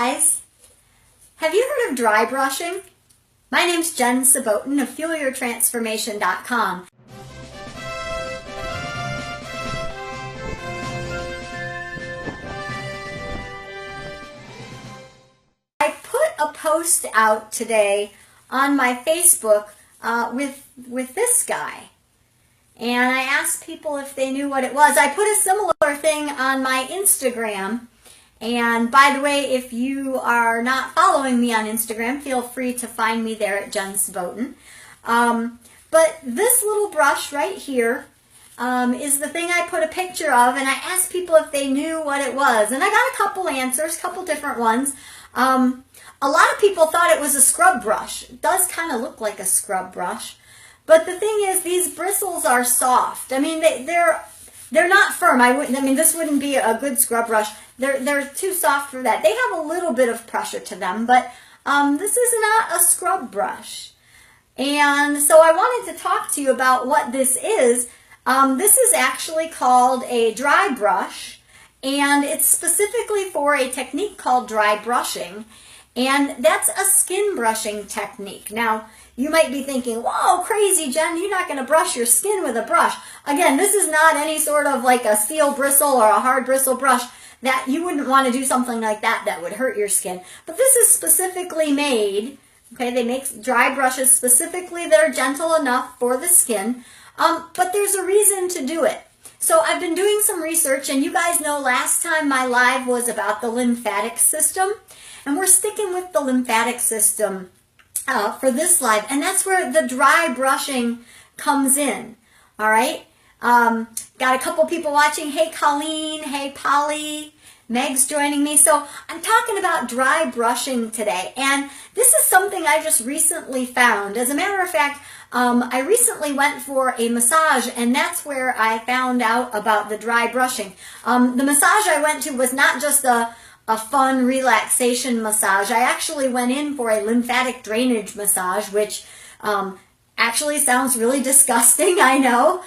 guys, have you heard of dry brushing? My name's Jen Sabotin of FuelYourTransformation.com. I put a post out today on my Facebook with this guy, and I asked people if they knew what it was. I put a similar thing on my Instagram. And by the way, if you are not following me on Instagram, feel free to find me there at Jen Sabotin. But this little brush right here is the thing I put a picture of, and I asked people if they knew what it was. And I got a couple answers, a couple different ones. A lot of people thought it was a scrub brush. It does kind of look like a scrub brush. But the thing is, these bristles are soft. I mean, they're not firm. I mean, this wouldn't be a good scrub brush. They're too soft for that. They have a little bit of pressure to them, but this is not a scrub brush. And so I wanted to talk to you about what this is. This is actually called a dry brush, and it's specifically for a technique called dry brushing, and that's a skin brushing technique. Now, you might be thinking, whoa, crazy, Jen, you're not going to brush your skin with a brush. Again, this is not any sort of like a steel bristle or a hard bristle brush. That you wouldn't want to do something like that would hurt your skin. But this is specifically made, okay, they make dry brushes specifically that are gentle enough for the skin, but there's a reason to do it. So I've been doing some research, and you guys know last time my live was about the lymphatic system, and we're sticking with the lymphatic system for this live, and that's where the dry brushing comes in, all right? Got a couple people watching. Hey, Colleen. Hey, Polly. Meg's joining me. So I'm talking about dry brushing today. And this is something I just recently found. As a matter of fact, I recently went for a massage, and that's where I found out about the dry brushing. The massage I went to was not just a fun relaxation massage. I actually went in for a lymphatic drainage massage, which actually sounds really disgusting, I know.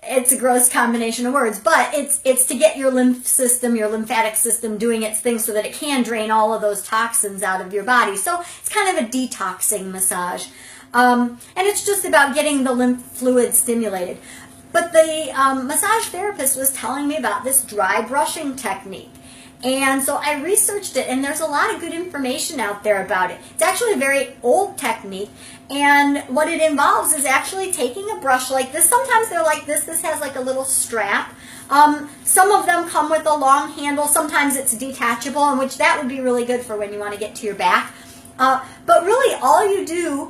It's a gross combination of words, but it's to get your lymph system, your lymphatic system doing its thing so that it can drain all of those toxins out of your body. So it's kind of a detoxing massage. And it's just about getting the lymph fluid stimulated. But the massage therapist was telling me about this dry brushing technique. And so I researched it, and there's a lot of good information out there about it. It's actually a very old technique, and what it involves is actually taking a brush like this. Sometimes they're like this. This has like a little strap. Some of them come with a long handle. Sometimes it's detachable, in which that would be really good for when you want to get to your back. But really, all you do,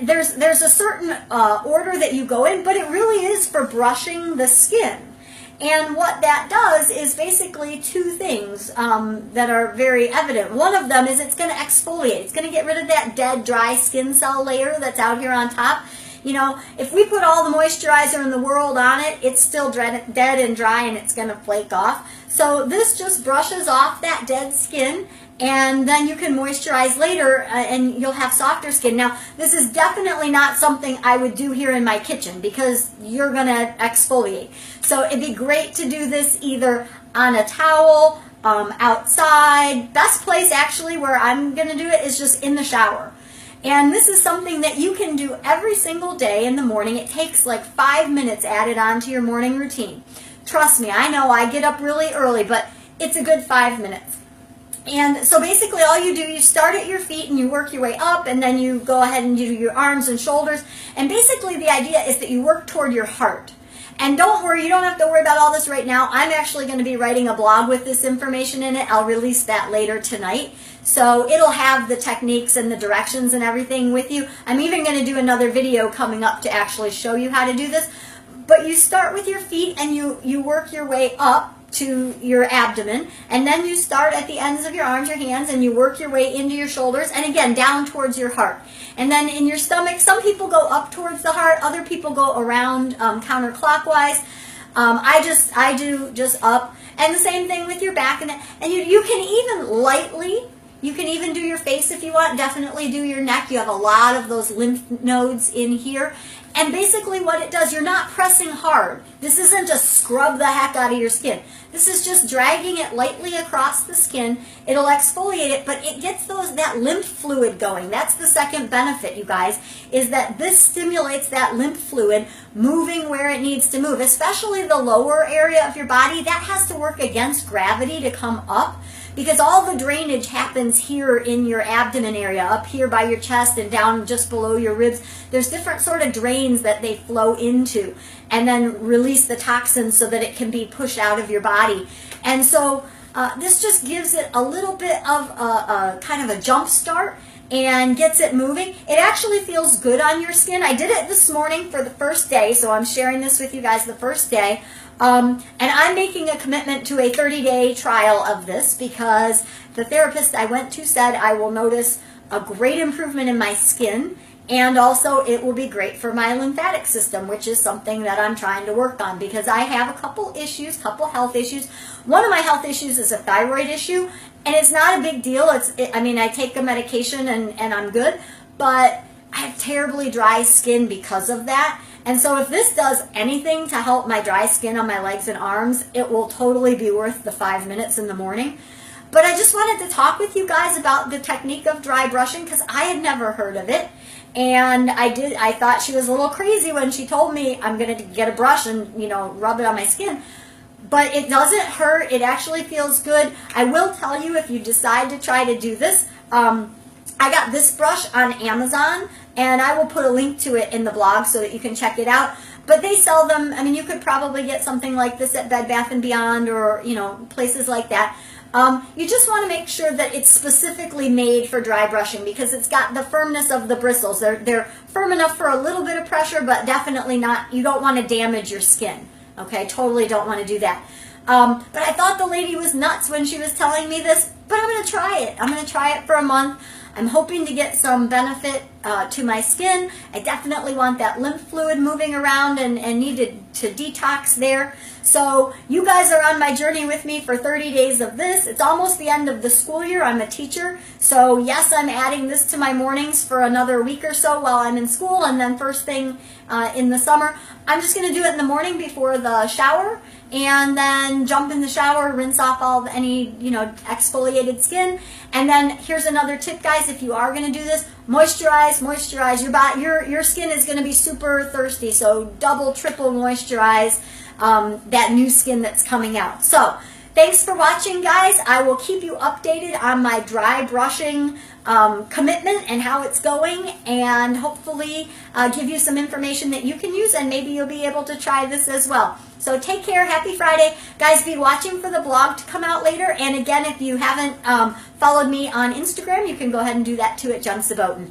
there's a certain order that you go in, but it really is for brushing the skin. And what that does is basically two things that are very evident. One of them is it's going to exfoliate. It's going to get rid of that dead, dry skin cell layer that's out here on top. You know, if we put all the moisturizer in the world on it, it's still dead and dry, and it's going to flake off. So this just brushes off that dead skin, and then you can moisturize later, and you'll have softer skin. Now, this is definitely not something I would do here in my kitchen, because you're going to exfoliate. So it'd be great to do this either on a towel, outside. Best place actually where I'm going to do it is just in the shower. And this is something that you can do every single day in the morning. It takes like 5 minutes added on to your morning routine. Trust me, I know I get up really early, but it's a good 5 minutes. And so basically all you do, you start at your feet and you work your way up, and then you go ahead and do your arms and shoulders. And basically the idea is that you work toward your heart. And don't worry, you don't have to worry about all this right now. I'm actually going to be writing a blog with this information in it. I'll release that later tonight. So it'll have the techniques and the directions and everything with you. I'm even going to do another video coming up to actually show you how to do this. But you start with your feet, and you work your way up to your abdomen, and then you start at the ends of your arms, your hands, and you work your way into your shoulders, and again down towards your heart. And then in your stomach, some people go up towards the heart, other people go around counterclockwise. I do just up, and the same thing with your back. And you can even lightly You can even do your face if you want. Definitely do your neck. You have a lot of those lymph nodes in here. And basically what it does, you're not pressing hard. This isn't just scrub the heck out of your skin. This is just dragging it lightly across the skin. It'll exfoliate it, but it gets that lymph fluid going. That's the second benefit, you guys, is that this stimulates that lymph fluid moving where it needs to move, especially the lower area of your body. That has to work against gravity to come up, because all the drainage happens here in your abdomen area, up here by your chest and down just below your ribs. There's different sort of drains that they flow into and then release the toxins so that it can be pushed out of your body. And so this just gives it a little bit of a kind of a jump start and gets it moving. It actually feels good on your skin. I did it this morning for the first day, so I'm sharing this with you guys the first day. And I'm making a commitment to a 30-day trial of this because the therapist I went to said I will notice a great improvement in my skin, and also it will be great for my lymphatic system, which is something that I'm trying to work on because I have a couple health issues. One of my health issues is a thyroid issue, and it's not a big deal. I mean, I take a medication and I'm good, but I have terribly dry skin because of that. And so if this does anything to help my dry skin on my legs and arms, it will totally be worth the 5 minutes in the morning. But I just wanted to talk with you guys about the technique of dry brushing because I had never heard of it. And I thought she was a little crazy when she told me I'm going to get a brush and, you know, rub it on my skin. But it doesn't hurt. It actually feels good. I will tell you, if you decide to try to do this, I got this brush on Amazon, and I will put a link to it in the blog so that you can check it out. But they sell them. I mean, you could probably get something like this at Bed Bath & Beyond or, you know, places like that. You just want to make sure that it's specifically made for dry brushing because it's got the firmness of the bristles. They're firm enough for a little bit of pressure, but definitely not, you don't want to damage your skin. Okay, totally don't want to do that. But I thought the lady was nuts when she was telling me this, but I'm going to try it. I'm going to try it for a month. I'm hoping to get some benefit to my skin. I definitely want that lymph fluid moving around and needed to detox there. So you guys are on my journey with me for 30 days of this. It's almost the end of the school year. I'm a teacher. So yes, I'm adding this to my mornings for another week or so while I'm in school. And then first thing in the summer, I'm just going to do it in the morning before the shower. And then jump in the shower, rinse off all any, you know, exfoliated skin. And then here's another tip, guys. If you are going to do this, moisturize. Your skin is going to be super thirsty, so double, triple moisturize that new skin that's coming out. So thanks for watching, guys. I will keep you updated on my dry brushing commitment and how it's going, and hopefully give you some information that you can use, and maybe you'll be able to try this as well. So take care. Happy Friday. Guys, be watching for the blog to come out later. And again, if you haven't followed me on Instagram, you can go ahead and do that too at Jen Saboten.